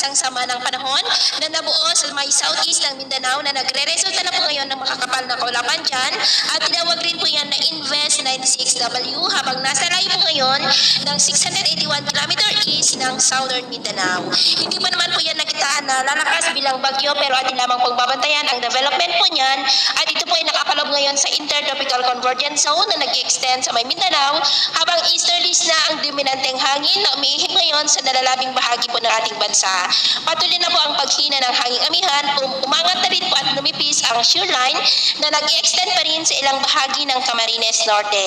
isang sama ng panahon na nabuo sa may southeast ng Mindanao na nagre-resulta na po ngayon ng makakapal na kaulapan dyan at tinawag rin po yan na Invest 96W habang nasa layo po ngayon ng 681 km east ng Southern Mindanao. Hindi pa naman po yan nakitaan na lalakas bilang bagyo pero atin lamang pong babantayan ang development po niyan at ito po ay nakapalob ngayon sa Intertropical Convergence Zone na nag-extend sa may Mindanao habang easterlies na ang dominanteng hangin na umiihip ngayon sa nalalabing bahagi po ng ating bansa. Patuloy na po ang paghina ng hanging amihan, umangat na rin po at lumipis ang shear line na nag-extend pa rin sa ilang bahagi ng Camarines Norte.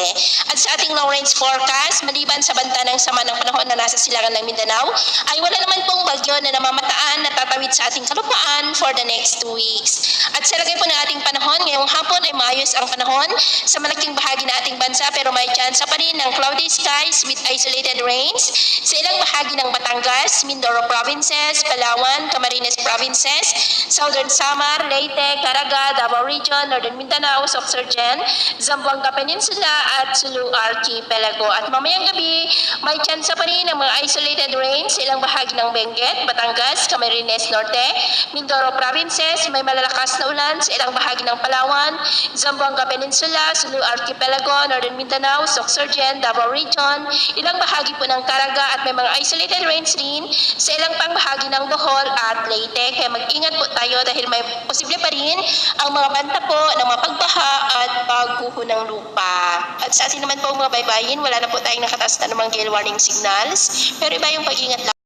At sa ating long range forecast, maliban sa banta ng sama ng panahon na nasa silangan ng Mindanao, ay wala naman pong bagyo na namamataan na tatawid sa ating kalupaan for the next 2 weeks. At sa lagay po ng ating panahon, ngayong hapon ay maayos ang panahon sa malaking bahagi ng ating bansa pero may chance pa rin ng cloudy skies with isolated rains sa ilang bahagi ng Batangas, Mindoro Provinces, Palawan, Camarines Provinces, Southern Samar, Leyte, Caraga, Davao Region, Northern Mindanao, Sorsogon, Zamboanga Peninsula at Sulu Archipelago. At mamayang gabi, may chance pa rin ng mga isolated rains sa ilang bahagi ng Benguet, Batangas, Camarines Norte, Mindoro Provinces, may malalakas na ulan sa ilang bahagi ng Palawan, Zamboanga Peninsula, Sulu Archipelago, Northern Mindanao, Sorsogon, Davao Region, ilang bahagi po ng Caraga at may mga isolated rains rin sa ilang pang bahagi ng Bohol at Leyte. Kaya mag-ingat po tayo dahil may posible pa rin ang mga banta po ng mapagbaha at pagguho ng lupa. At sa atin naman po mga baybayin, wala na po tayong nakataas na namang gale warning signals pero iba yung pag-ingat lang.